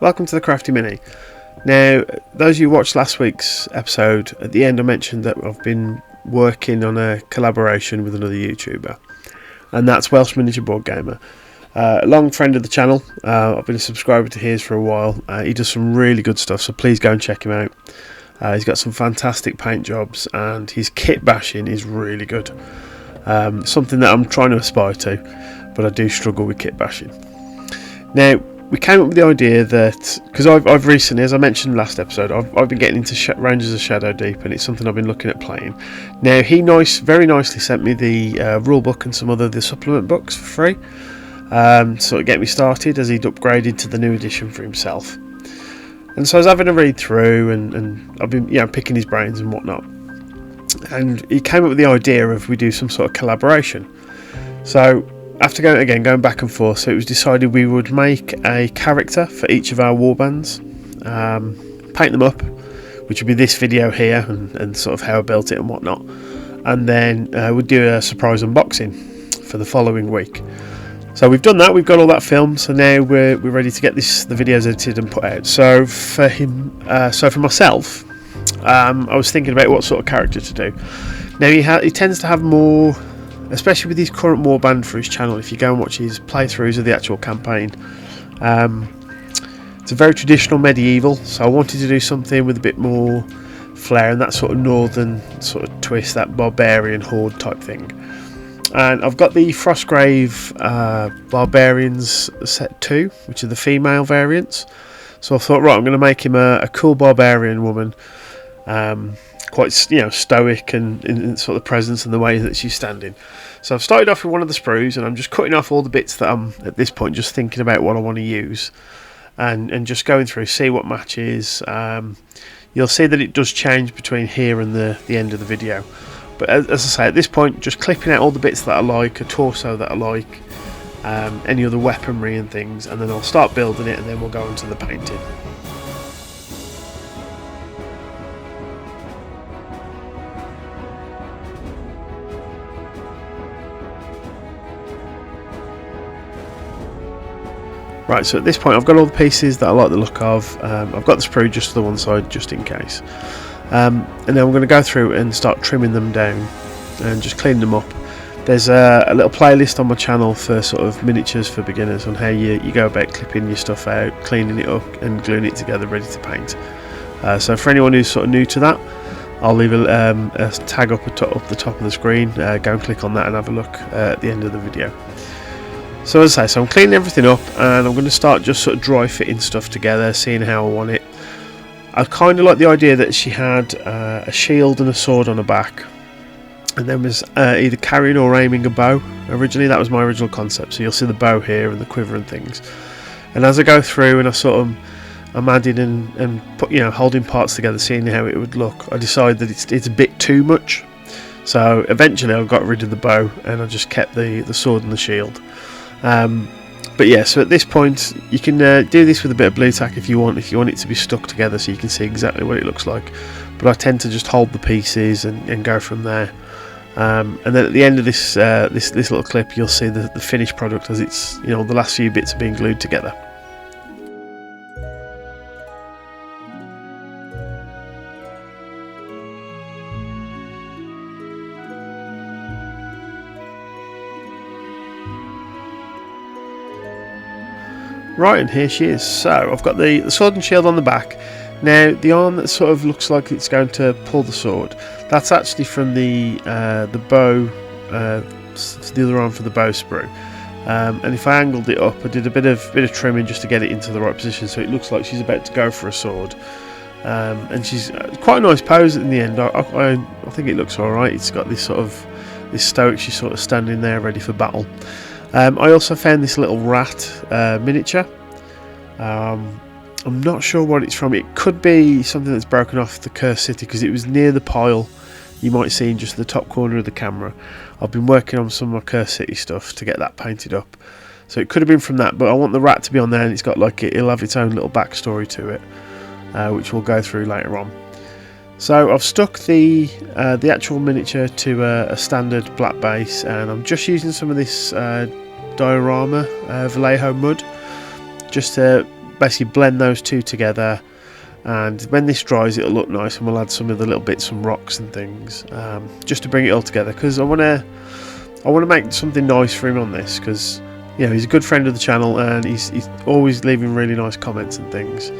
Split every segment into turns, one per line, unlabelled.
Welcome to the Crafty Mini. Now, those of you who watched last week's episode, at the end I mentioned that I've been working on a collaboration with another YouTuber, and that's Welsh Miniature Boardgamer. A long friend of the channel. I've been a subscriber to his for a while. He does some really good stuff, so please go and check him out. He's got some fantastic paint jobs, and his kit bashing is really good. Something that I'm trying to aspire to, but I do struggle with kit bashing. Now, we came up with the idea that, because I've recently, as I mentioned last episode, I've been getting into Rangers of Shadowdeep, and it's something I've been looking at playing. Now, he very nicely sent me the rule book and some other the supplement books for free, sort of get me started, as he'd upgraded to the new edition for himself. And so I was having a read through, and I've been picking his brains and whatnot. And he came up with the idea of we do some sort of collaboration. So after going back and forth, so it was decided we would make a character for each of our warbands, paint them up, which would be this video here, and sort of how I built it and whatnot, and then we'd do a surprise unboxing for the following week. So we've done that, we've got all that filmed, so now we're ready to get the videos edited and put out. So for him, for myself, I was thinking about what sort of character to do. Now he tends to have more, especially with his current warband for his channel, if you go and watch his playthroughs of the actual campaign, it's a very traditional medieval, so I wanted to do something with a bit more flair and that sort of northern sort of twist, that barbarian horde type thing. And I've got the Frostgrave Barbarians set 2, which are the female variants. So I thought, right, I'm going to make him a cool barbarian woman, quite stoic and in sort of presence and the way that she's standing. So I've started off with one of the sprues, and I'm just cutting off all the bits that I'm at this point just thinking about what I want to use, and just going through, see what matches. You'll see that it does change between here and the end of the video. But as I say, at this point, just clipping out all the bits that I like, a torso that I like, any other weaponry and things, and then I'll start building it, and then we'll go into the painting. Right, so at this point I've got all the pieces that I like the look of. I've got the sprue just to the one side just in case. And then I'm going to go through and start trimming them down and just clean them up. There's a little playlist on my channel for sort of miniatures for beginners on how you go about clipping your stuff out, cleaning it up and gluing it together ready to paint. So for anyone who's sort of new to that, I'll leave a tag up the top of the screen. Go and click on that and have a look at the end of the video. So as I say, I'm cleaning everything up, and I'm going to start just sort of dry fitting stuff together, seeing how I want it. I kind of like the idea that she had a shield and a sword on her back, and then was either carrying or aiming a bow. Originally, that was my original concept. So you'll see the bow here and the quiver and things. And as I go through and I'm adding and put, holding parts together, seeing how it would look, I decided that it's a bit too much. So eventually, I got rid of the bow and I just kept the sword and the shield. But yeah, so at this point you can do this with a bit of blue tack if you want it to be stuck together so you can see exactly what it looks like, but I tend to just hold the pieces and go from there. And then at the end of this little clip you'll see the finished product as it's the last few bits are being glued together. Right, and here she is. So I've got the sword and shield on the back. Now the arm that sort of looks like it's going to pull the sword, that's actually from the bow, the other arm for the bow sprue. And if I angled it up, I did a bit of trimming just to get it into the right position, so it looks like she's about to go for a sword. And she's quite a nice pose in the end. I think it looks all right. It's got this stoic. She's sort of standing there ready for battle. I also found this little rat miniature. I'm not sure what it's from. It could be something that's broken off the Cursed City, because it was near the pile you might see in just the top corner of the camera. I've been working on some of my Cursed City stuff to get that painted up, so it could have been from that, but I want the rat to be on there, and it's got it'll have its own little backstory to it, which we'll go through later on. So I've stuck the actual miniature to a standard black base, and I'm just using some of this diorama Vallejo mud just to basically blend those two together, and when this dries it'll look nice, and we'll add some of the little bits, some rocks and things, just to bring it all together, because I want to make something nice for him on this, because he's a good friend of the channel and he's always leaving really nice comments and things.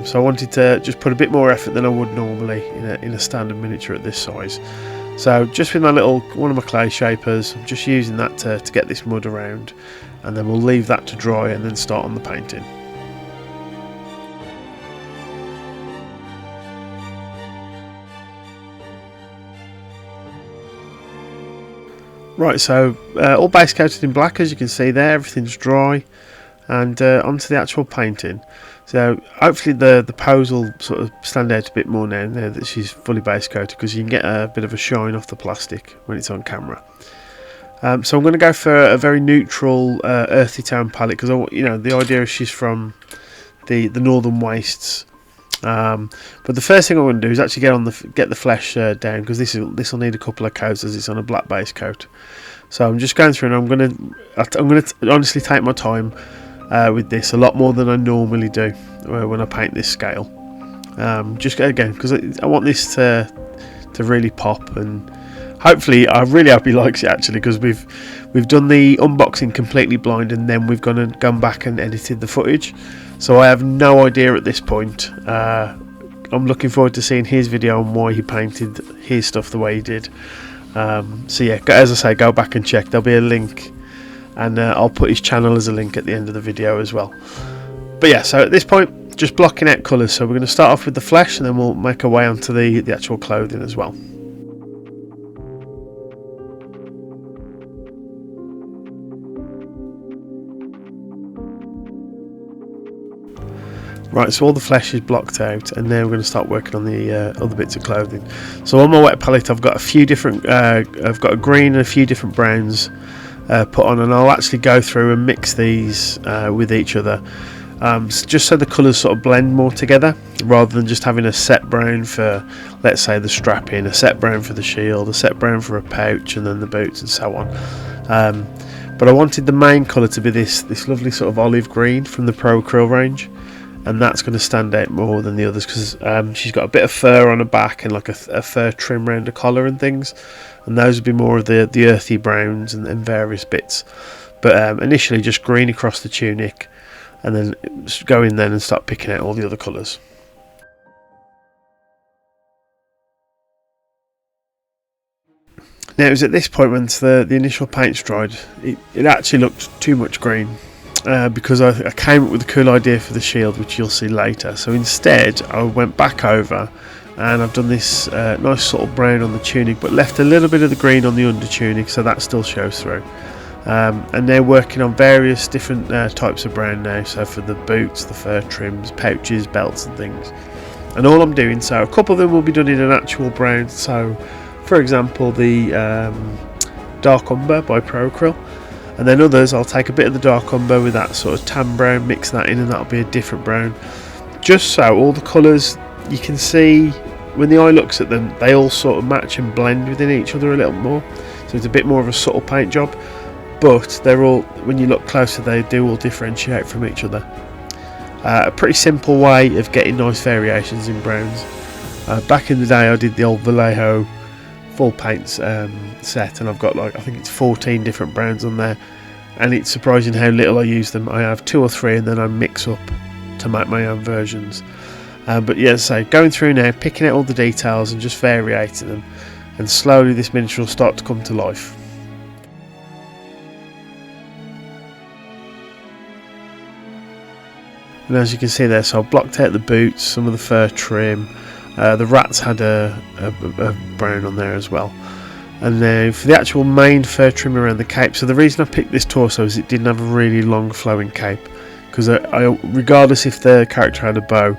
So I wanted to just put a bit more effort than I would normally in a standard miniature at this size. So just with one of my clay shapers, I'm just using that to get this mud around, and then we'll leave that to dry and then start on the painting. Right, so all base coated in black, as you can see there, everything's dry, and onto the actual painting. So hopefully the pose will sort of stand out a bit more now that she's fully base coated, because you can get a bit of a shine off the plastic when it's on camera. So I'm going to go for a very neutral earthy tone palette, because the idea is she's from the northern wastes. But the first thing I want to do is actually get the flesh down, because this will need a couple of coats as it's on a black base coat. So I'm just going through, and I'm going to honestly take my time with this, a lot more than I normally do when I paint this scale. Just again, because I want this to really pop, and hopefully I really hope he likes it, actually, because we've done the unboxing completely blind, and then we've gone back and edited the footage. So I have no idea at this point. I'm looking forward to seeing his video on why he painted his stuff the way he did. So yeah, as I say, go back and check. There'll be a link, and I'll put his channel as a link at the end of the video as well. But yeah, so at this point, just blocking out colours. So we're going to start off with the flesh, and then we'll make our way onto the actual clothing as well. Right, so all the flesh is blocked out, and then we're going to start working on the other bits of clothing. So on my wet palette, I've got a few different, I've got a green and a few different browns put on, and I'll actually go through and mix these with each other, just so the colours sort of blend more together, rather than just having a set brown for, let's say, the strapping, a set brown for the shield, a set brown for a pouch, and then the boots, and so on. But I wanted the main colour to be this lovely sort of olive green from the Pro Acryl range. And that's going to stand out more than the others, because she's got a bit of fur on her back and like a fur trim around the collar and things, and those would be more of the earthy browns and various bits. But initially just green across the tunic, and then go in then and start picking out all the other colours. Now it was at this point, once the initial paint's dried, it actually looked too much green. Because I came up with a cool idea for the shield, which you'll see later. So instead I went back over, and I've done this nice sort of brown on the tunic, but left a little bit of the green on the under tunic, so that still shows through. And they're working on various different types of brown now, so for the boots, the fur trims, pouches, belts and things. And all I'm doing, so a couple of them will be done in an actual brown, so for example the Dark Umber by Pro Acryl. And then others, I'll take a bit of the dark umber with that sort of tan brown, mix that in, and that'll be a different brown. Just so all the colours, you can see when the eye looks at them, they all sort of match and blend within each other a little more. So it's a bit more of a subtle paint job, but they're all, when you look closer, they do all differentiate from each other. A pretty simple way of getting nice variations in browns. Back in the day, I did the old Vallejo full paints set, and I've got I think it's 14 different browns on there, and it's surprising how little I use them. I have 2 or 3, and then I mix up to make my own versions. But yeah, so going through now, picking out all the details and just variating them, and slowly this miniature will start to come to life. And as you can see there, so I've blocked out the boots, some of the fur trim. The rats had a brown on there as well. And now for the actual main fur trim around the cape, so the reason I picked this torso is it didn't have a really long flowing cape, because regardless if the character had a bow,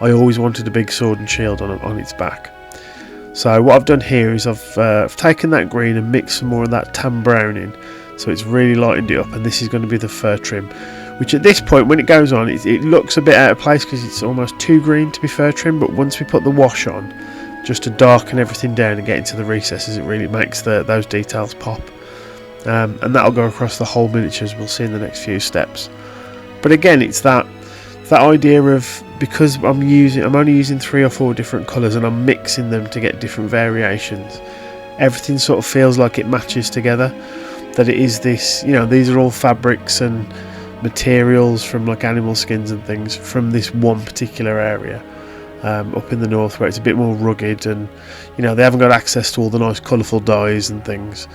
I always wanted a big sword and shield on its back. So what I've done here is I've taken that green and mixed some more of that tan brown in, so it's really lightened it up, and this is going to be the fur trim, which at this point, when it goes on, it looks a bit out of place because it's almost too green to be fur trim, but once we put the wash on, just to darken everything down and get into the recesses, it really makes those details pop. And that'll go across the whole miniature, as we'll see in the next few steps. But again, it's that that idea of, because I'm only using 3 or 4 different colours and I'm mixing them to get different variations, everything sort of feels like it matches together, that it is this, you know, these are all fabrics and materials from like animal skins and things from this one particular area up in the north, where it's a bit more rugged, and you know, they haven't got access to all the nice colourful dyes and things.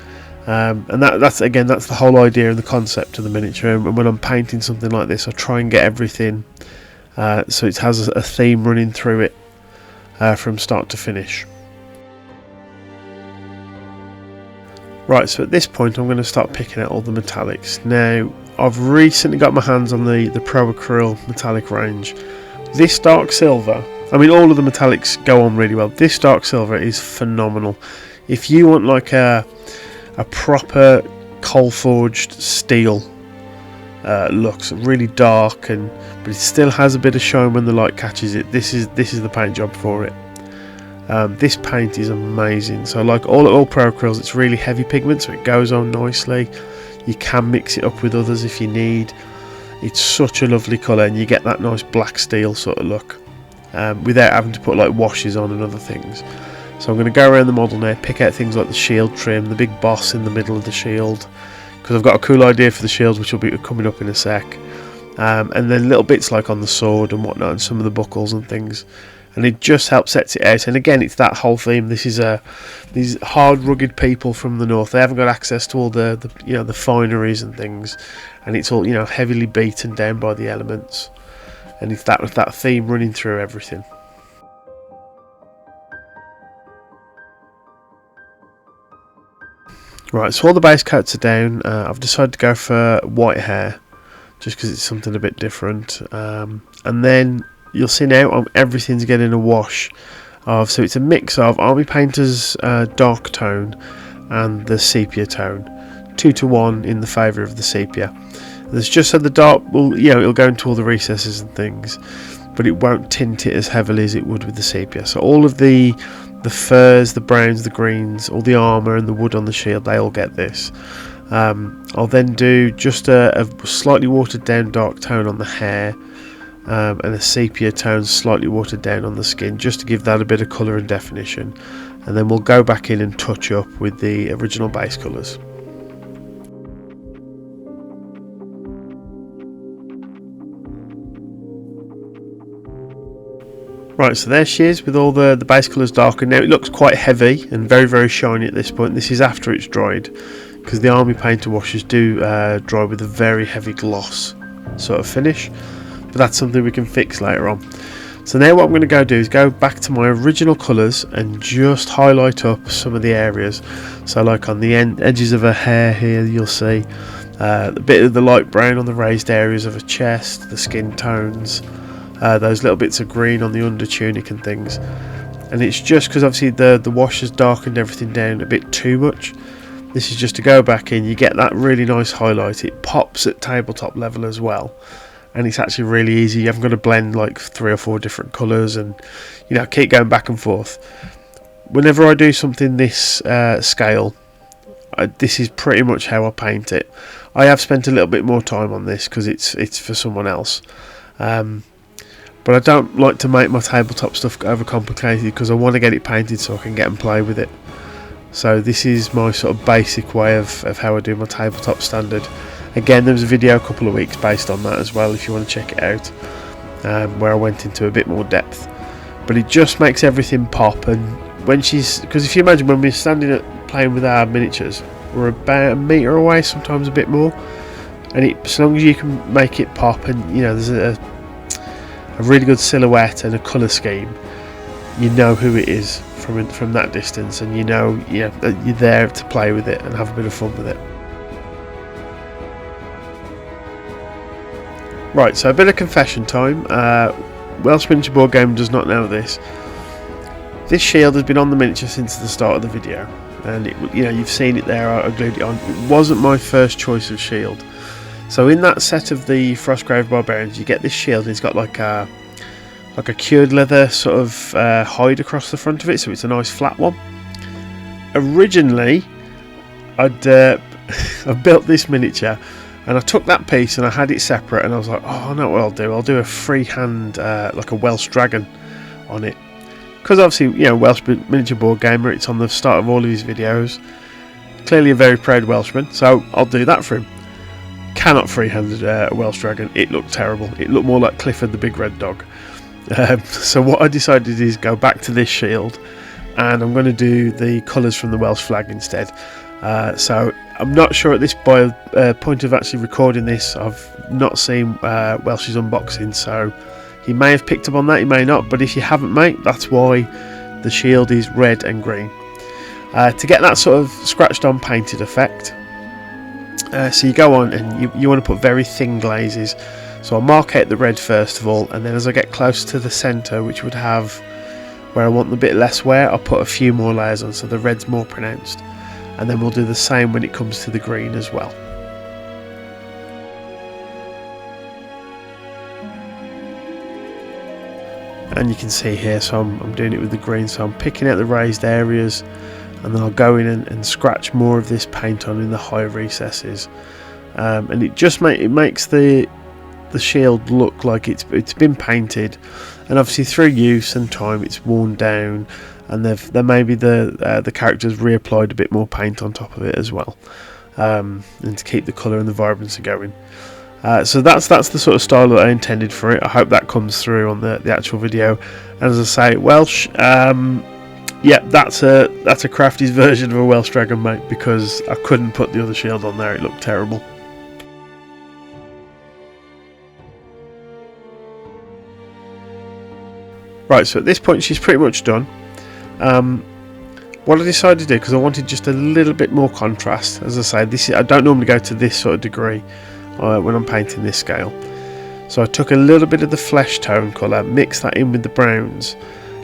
And that's the whole idea and the concept of the miniature. And when I'm painting something like this, I try and get everything so it has a theme running through it from start to finish. Right, so at this point I'm going to start picking out all the metallics. Now, I've recently got my hands on the Pro Acryl metallic range. This dark silver, I mean, all of the metallics go on really well. This dark silver is phenomenal. If you want like a proper coal forged steel looks really dark, but it still has a bit of shine when the light catches it, this is the paint job for it. This paint is amazing. So like all Pro Acryls, it's really heavy pigment, so it goes on nicely. You can mix it up with others if you need. It's such a lovely colour, and you get that nice black steel sort of look without having to put like washes on and other things. So I'm going to go around the model now, pick out things like the shield trim, the big boss in the middle of the shield, because I've got a cool idea for the shield which will be coming up in a sec, and then little bits like on the sword and whatnot, and some of the buckles and things, and it just helps sets it out. And again, it's that whole theme. This is these hard, rugged people from the north. They haven't got access to all the you know, the fineries and things, and it's all, you know, heavily beaten down by the elements, and it's that theme running through everything. Right, so all the base coats are down. I've decided to go for white hair, just because it's something a bit different. And then you'll see now everything's getting a wash of, so it's a mix of Army Painter's dark tone and the sepia tone, 2 to 1 in the favour of the sepia. There's just so the dark will, you know, it'll go into all the recesses and things, but it won't tint it as heavily as it would with the sepia. So all of the furs, the browns, the greens, all the armour and the wood on the shield, they all get this. I'll then do just a slightly watered down dark tone on the hair, and a sepia tone slightly watered down on the skin, just to give that a bit of colour and definition. And then we'll go back in and touch up with the original base colours. Right, so there she is with all the base colours darkened. Now it looks quite heavy and very, very shiny at this point. This is after it's dried, because the Army Painter washes do dry with a very heavy gloss sort of finish, but that's something we can fix later on. So now what I'm going to go do is go back to my original colours and just highlight up some of the areas. So like on the edges of her hair here, you'll see a bit of the light brown on the raised areas of her chest, the skin tones, those little bits of green on the under tunic and things. And it's just because obviously the wash has darkened everything down a bit too much. This is just to go back in, you get that really nice highlight. It pops at tabletop level as well, and it's actually really easy. You haven't got to blend like 3 or 4 different colours and, you know, keep going back and forth. Whenever I do something this scale, this is pretty much how I paint it. I have spent a little bit more time on this because it's for someone else. But I don't like to make my tabletop stuff overcomplicated, because I want to get it painted so I can get and play with it. So this is my sort of basic way of how I do my tabletop standard. Again, there was a video a couple of weeks based on that as well, if you want to check it out, where I went into a bit more depth. But it just makes everything pop. And when because if you imagine when we're standing playing with our miniatures, we're about a metre away, sometimes a bit more, and as long as you can make it pop, and you know there's a really good silhouette and a colour scheme, you know who it is from that distance, and you know, that you're there to play with it and have a bit of fun with it. Right, so a bit of confession time. Welsh Miniature Boardgamer does not know this. This shield has been on the miniature since the start of the video, and you've seen it there. I glued it on. It wasn't my first choice of shield. So in that set of the Frostgrave Barbarians, you get this shield, and it's got like a cured leather sort of hide across the front of it, so it's a nice flat one. Originally, I built this miniature And I took that piece and I had it separate, and I was like, oh, I know what I'll do a freehand like a Welsh dragon on it, because obviously, you know, Welsh Miniature Boardgamer, it's on the start of all of his videos, clearly a very proud Welshman, so I'll do that for him. Cannot freehand a Welsh dragon, it looked terrible, it looked more like Clifford the Big Red Dog. So what I decided is go back to this shield, and I'm going to do the colours from the Welsh flag instead. So I'm not sure at this point of actually recording this, I've not seen Welsh's unboxing, so he may have picked up on that, he may not, but if you haven't, mate, that's why the shield is red and green. To get that sort of scratched on painted effect, so you go on and you want to put very thin glazes. So I'll mark out the red first of all, and then as I get close to the centre, which would have where I want the bit less wear, I'll put a few more layers on so the red's more pronounced, and then we'll do the same when it comes to the green as well. And you can see here, so I'm doing it with the green, so I'm picking out the raised areas, and then I'll go in and scratch more of this paint on in the high recesses, and it just makes the shield look like it's been painted, and obviously through use and time it's worn down, and then maybe the characters reapplied a bit more paint on top of it as well, and to keep the colour and the vibrancy going. So that's the sort of style that I intended for it. I hope that comes through on the actual video. And as I say, Welsh, yeah, that's a Crafty's version of a Welsh dragon, mate, because I couldn't put the other shield on there, it looked terrible. Right, so at this point she's pretty much done. What I decided to do, because I wanted just a little bit more contrast, as I say, I don't normally go to this sort of degree when I'm painting this scale. So I took a little bit of the flesh tone colour, mixed that in with the browns,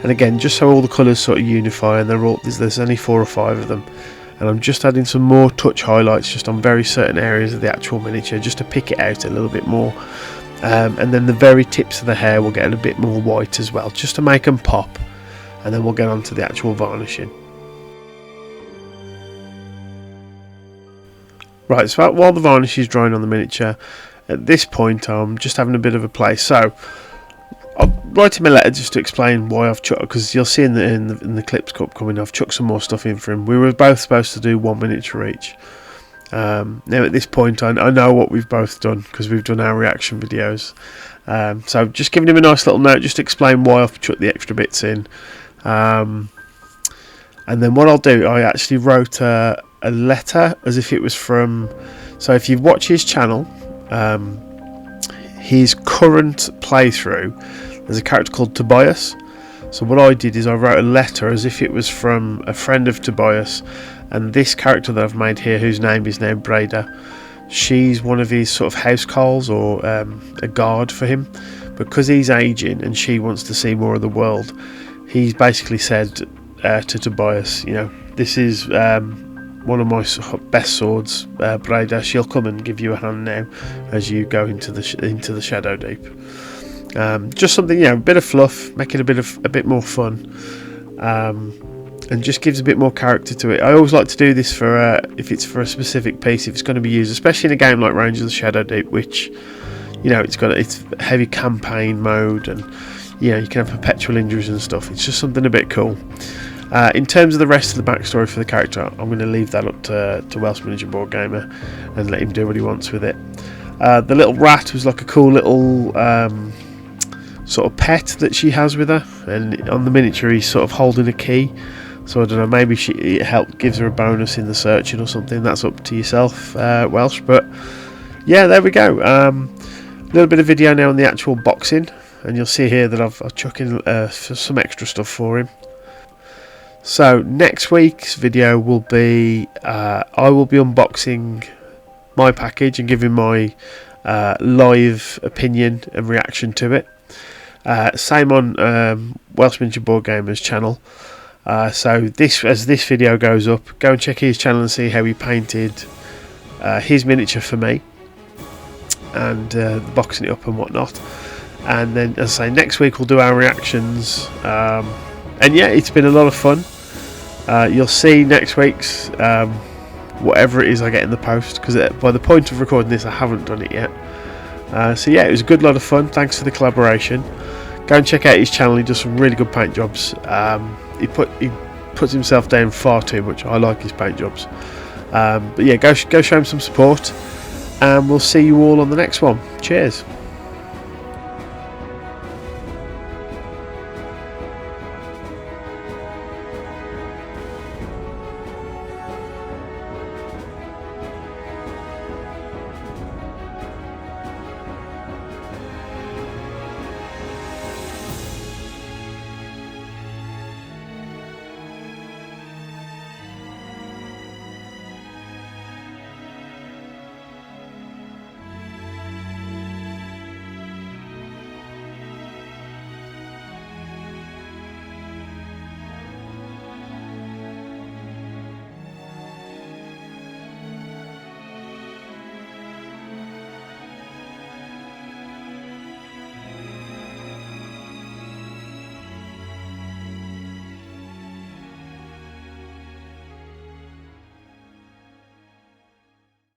and again, just so all the colours sort of unify, and there's only 4 or 5 of them. And I'm just adding some more touch highlights just on very certain areas of the actual miniature, just to pick it out a little bit more. And then the very tips of the hair will get a bit more white as well, just to make them pop, and then we'll get on to the actual varnishing. Right, so while the varnish is drying on the miniature, at this point I'm just having a bit of a play. So I'll write him a letter just to explain why I've chucked, because you'll see in the clips coming, I've chucked some more stuff in for him. We were both supposed to do 1 miniature each. Now at this point I know what we've both done, because we've done our reaction videos, so just giving him a nice little note just to explain why I've chucked the extra bits in, and then what I'll do, I actually wrote a letter as if it was from, so if you watch his channel, his current playthrough, there's a character called Tobias. So what I did is I wrote a letter as if it was from a friend of Tobias, and this character that I've made here, whose name is now Breda, she's one of his sort of housecarls, or a guard for him, because he's aging and she wants to see more of the world. He's basically said to Tobias, you know, this is one of my best swords, Breda, she'll come and give you a hand now as you go into the Shadowdeep. Just something, you know, a bit of fluff, make it a bit more fun, and just gives a bit more character to it. I always like to do this for if it's for a specific piece, if it's going to be used, especially in a game like Ranger of Shadowdeep, which, you know, it's heavy campaign mode, and you know, you can have perpetual injuries and stuff. It's just something a bit cool. In terms of the rest of the backstory for the character, I'm going to leave that up to Welsh Miniature Boardgamer and let him do what he wants with it. The little rat was like a cool little sort of pet that she has with her, and on the miniature he's sort of holding a key. So I don't know, maybe it gives her a bonus in the searching or something. That's up to yourself, Welsh. But yeah, there we go. A little bit of video now on the actual boxing, and you'll see here that I've chucked in some extra stuff for him. So next week's video will be I will be unboxing my package and giving my live opinion and reaction to it. Same on Welsh Miniature Boardgamer's channel. So as this video goes up, go and check his channel and see how he painted his miniature for me, and boxing it up and whatnot. And then, as I say, next week we'll do our reactions. And yeah, it's been a lot of fun. You'll see next week's whatever it is I get in the post, because by the point of recording this I haven't done it yet. So yeah, it was a good lot of fun. Thanks for the collaboration. Go and check out his channel. He does some really good paint jobs. He puts himself down far too much. I like his paint jobs. But yeah, go show him some support, and we'll see you all on the next one. Cheers.